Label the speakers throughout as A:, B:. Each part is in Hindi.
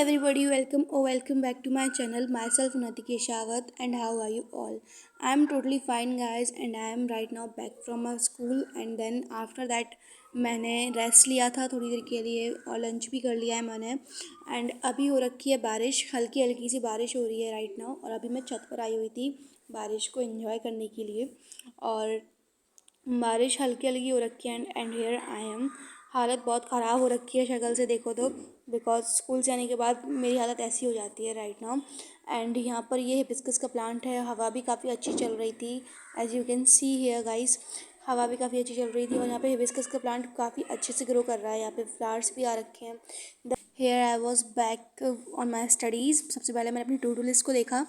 A: everybody, welcome back to my channel. Myself Unnati Keshawat, and how are you all? I am totally fine, guys, and I am right now back from my school. And then after that, मैंने रेस्ट लिया था थोड़ी देर के लिए और लंच भी कर लिया है मैंने. एंड अभी हो रखी है बारिश, हल्की हल्की सी बारिश हो रही है राइट नाउ. और अभी मैं छत पर आई हुई थी बारिश को एंजॉय करने के लिए. और बारिश हल्की हल्की हो रखी है एंड हेयर आई एम. हालत बहुत ख़राब हो रखी है शक्ल से देखो तो, बिकॉज स्कूल से आने के बाद मेरी हालत ऐसी हो जाती है राइट नाउ. एंड यहाँ पर ये हिबिस्कस का प्लांट है. हवा भी काफ़ी अच्छी चल रही थी, as you can see here guys. हवा भी काफ़ी अच्छी चल रही थी और यहाँ पे हिबिस्कस का प्लांट काफ़ी अच्छे से ग्रो कर रहा है. यहाँ पे फ्लावर्स भी आ रखे हैं. Here I was back on my studies. सबसे पहले मैंने अपनी टू डू लिस्ट को देखा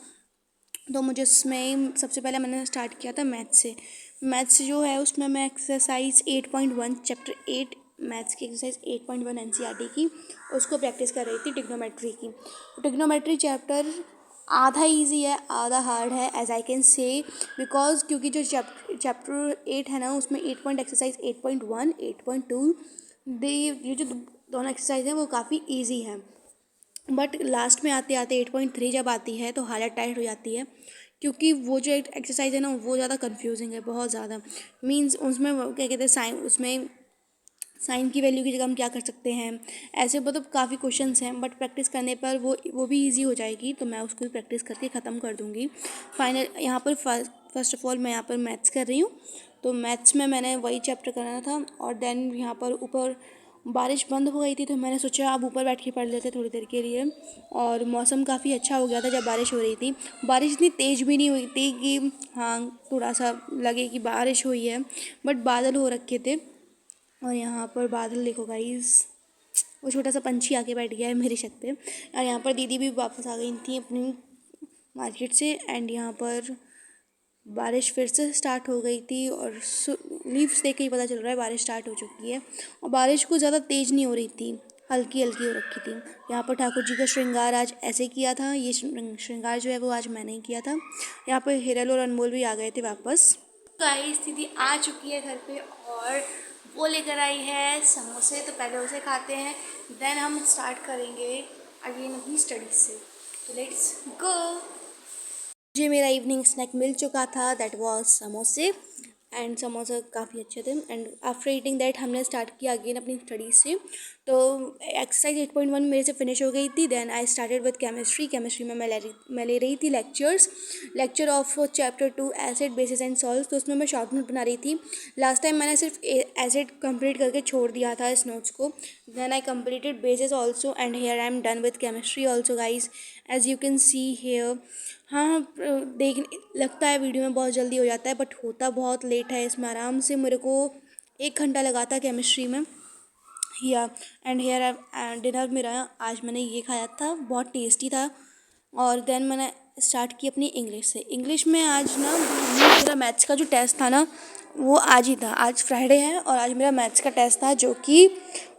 A: तो मुझे उसमें सबसे पहले मैंने स्टार्ट किया था मैथ्स से. मैथ्स जो है उसमें मैं एक्सरसाइज 8.1 चैप्टर 8 मैथ्स की एक्सरसाइज 8.1 एनसीईआरटी की उसको प्रैक्टिस कर रही थी, ट्रिग्नोमेट्री की. ट्रिग्नोमेट्री चैप्टर आधा इजी है आधा हार्ड है, as I can say, because क्योंकि जो चैप्टर 8 है ना उसमें 8 पॉइंट एक्सरसाइज 8.1 8.2 ये जो दोनों एक्सरसाइज हैं वो काफ़ी ईजी हैं. बट लास्ट में आते आते 8.3 जब आती है तो हालत टाइट हो जाती है, क्योंकि वो जो एक एक्सरसाइज है ना वो ज़्यादा कंफ्यूजिंग है, बहुत ज़्यादा. मीन्स उसमें क्या कहते हैं उसमें साइन की वैल्यू की जगह हम क्या कर सकते हैं, ऐसे मतलब काफ़ी क्वेश्चंस हैं. बट प्रैक्टिस करने पर वो भी इजी हो जाएगी, तो मैं उसको भी प्रैक्टिस करके ख़त्म कर दूँगी. फाइनल यहाँ पर फर्स्ट ऑफ ऑल मैं यहाँ पर मैथ्स कर रही हूँ. तो मैथ्स में मैंने वही चैप्टर करना था. और देन यहाँ पर ऊपर बारिश बंद हो गई थी तो मैंने सोचा अब ऊपर बैठ के पढ़ लेते थोड़ी देर के लिए. और मौसम काफ़ी अच्छा हो गया था जब बारिश हो रही थी. बारिश इतनी तेज़ भी नहीं हुई थी कि हाँ थोड़ा सा लगे कि बारिश हुई है, बट बादल हो रखे थे. और यहाँ पर बादल देखो गाइस, वो छोटा सा पंछी आके बैठ गया है मेरी छत पे. और यहाँ पर दीदी भी वापस आ गई थी अपनी मार्केट से. एंड यहाँ पर बारिश फिर से स्टार्ट हो गई थी और लीव्स देख के ही पता चल रहा है बारिश स्टार्ट हो चुकी है. और बारिश को ज़्यादा तेज़ नहीं हो रही थी, हल्की हल्की हो रखी थी. यहाँ पर ठाकुर जी का श्रृंगार आज ऐसे किया था. ये श्रृंगार जो है वो आज मैंने ही किया था. यहाँ पर हिरल और अनमोल भी आ गए थे वापस. गाइस दीदी आ चुकी है घर पे और वो लेकर आई है समोसे. तो पहले उसे खाते हैं, देन हम स्टार्ट करेंगे अगेन अपनी स्टडीज से. तो लेट्स गो. मुझे मेरा इवनिंग स्नैक मिल चुका था, दैट वाज समोसे. एंड समोसा काफ़ी अच्छे थे. एंड आफ्टर ईटिंग दैट हमने स्टार्ट किया अगेन अपनी स्टडीज़ से. तो एक्सरसाइज 8.1 मेरे से फिनिश हो गई थी. Then I started with chemistry में मैं ले रही थी lecture of chapter 2 acid bases and salts. तो उसमें मैं शॉर्ट नोट बना रही थी. लास्ट टाइम मैंने सिर्फ एसिड कंप्लीट करके छोड़ दिया था इस नोट्स को. Then I completed bases also and here I am done with chemistry also guys, as you can see here. हाँ देख लगता है वीडियो में बहुत जल्दी हो जाता है, बट होता बहुत लेट है. इसमें आराम से मेरे को 1 घंटा लगा था केमिस्ट्री में. या एंड हेयर डिनर मेरा आज मैंने ये खाया था, बहुत टेस्टी था. और देन मैंने स्टार्ट की अपनी इंग्लिश से. इंग्लिश में आज ना मेरा मैथ्स का जो टेस्ट था ना वो आज ही था. आज फ्राइडे है और आज मेरा मैथ्स का टेस्ट था, जो कि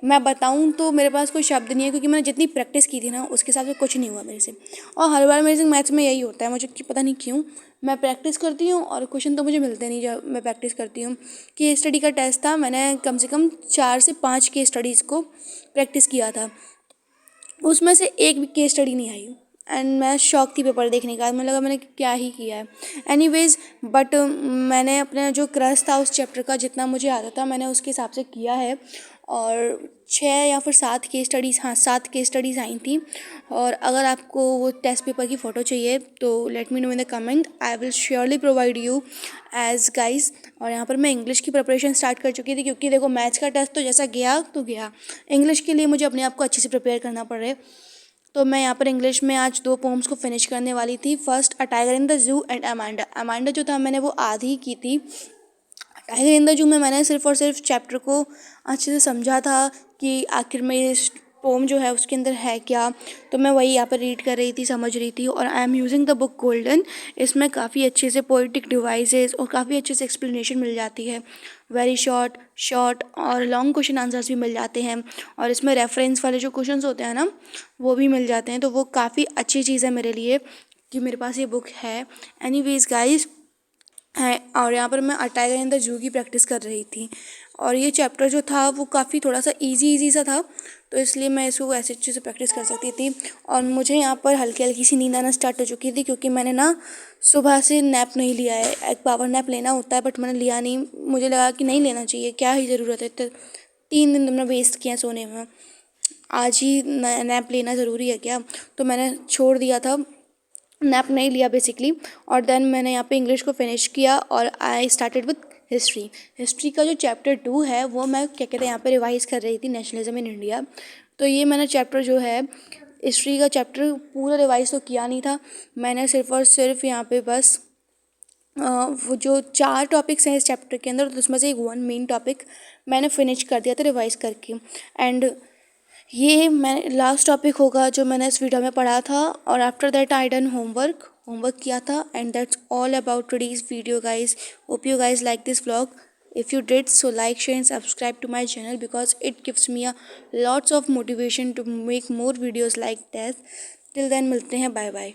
A: मैं बताऊं तो मेरे पास कोई शब्द नहीं है, क्योंकि मैंने जितनी प्रैक्टिस की थी ना उसके हिसाब से कुछ नहीं हुआ मेरे से. और हर बार मेरे से मैथ्स में यही होता है, मुझे पता नहीं क्यों. मैं प्रैक्टिस करती हूँ और क्वेश्चन तो मुझे मिलते नहीं जब मैं प्रैक्टिस करती हूँ. केस स्टडी का टेस्ट था, मैंने कम से कम 4 से 5 केस स्टडीज़ को प्रैक्टिस किया था, उसमें से एक भी केस स्टडी नहीं आई. एंड मैं शौक थी पेपर देखने का, मुझे लगा मैंने क्या ही किया है. एनीवेज बट मैंने अपना जो क्रश था उस चैप्टर का, जितना मुझे आता था मैंने उसके हिसाब से किया है. और 6 या फिर 7 केस स्टडीज़, हाँ 7 केस स्टडीज़ आई थी. और अगर आपको वो टेस्ट पेपर की फ़ोटो चाहिए तो let me know in the comment, I will surely provide you as guys. और यहाँ पर मैं इंग्लिश की प्रिपरेशन स्टार्ट कर चुकी थी, क्योंकि देखो मैथ्स का टेस्ट तो जैसा गया तो गया, इंग्लिश के लिए मुझे अपने आप को अच्छे से प्रिपेयर करना पड़ रहा है. तो मैं यहाँ पर इंग्लिश में आज 2 पोम्स को फिनिश करने वाली थी. First a tiger in the zoo and Amanda जो था मैंने वो आधी की थी. टाइगर इन द जू में मैंने सिर्फ और सिर्फ चैप्टर को अच्छे से समझा था कि आखिर में ये पोम जो है उसके अंदर है क्या. तो मैं वही यहाँ पर रीड कर रही थी, समझ रही थी. और I am using the book golden. इसमें काफ़ी अच्छे से पोइटिक डिवाइसेस और काफ़ी अच्छे से एक्सप्लेनेशन मिल जाती है. वेरी शॉर्ट और लॉन्ग क्वेश्चन आंसर्स भी मिल जाते हैं. और इसमें रेफरेंस वाले जो क्वेश्चंस होते हैं ना वो भी मिल जाते हैं. तो वो काफ़ी अच्छी चीज़ है मेरे लिए कि मेरे पास ये बुक है. एनीवेज गाइस, और यहाँ पर मैं टाइगर इन द जू की प्रैक्टिस कर रही थी. और ये चैप्टर जो था वो काफ़ी थोड़ा सा इजी सा था, तो इसलिए मैं इसको ऐसे अच्छे से प्रैक्टिस कर सकती थी। और मुझे यहाँ पर हल्की हल्की सी नींद आना स्टार्ट हो चुकी थी, क्योंकि मैंने ना सुबह से नैप नहीं लिया है। एक पावर नैप लेना होता है बट मैंने लिया नहीं। मुझे लगा कि नहीं लेना चाहिए, क्या ही ज़रूरत है, तो 3 दिन तुमने वेस्ट किया सोने में, आज ही नैप लेना ज़रूरी है क्या? तो मैंने छोड़ दिया था, नैप नहीं लिया बेसिकली। और देन मैंने यहाँ पे इंग्लिश को फिनिश किया और I started with history. History का जो चैप्टर 2 है वो मैं क्या कहते हैं यहाँ पे रिवाइज कर रही थी, नेशनलिज्म इन इंडिया। तो ये मैंने चैप्टर जो है हिस्ट्री का चैप्टर पूरा रिवाइज तो किया नहीं था, मैंने सिर्फ और सिर्फ यहाँ पे बस वो जो 4 टॉपिक्स हैं इस चैप्टर के अंदर, तो उसमें से एक वन मेन टॉपिक मैंने फिनिश कर दिया था रिवाइज करके। एंड ये मैं लास्ट टॉपिक होगा जो मैंने इस वीडियो में पढ़ा था। और after that I done homework किया था। And that's all about today's video guys. Hope you guys like this vlog. If you did so like share and subscribe to my channel, because it gives me a lots of motivation to make more videos like that. Till then मिलते हैं, बाय बाय।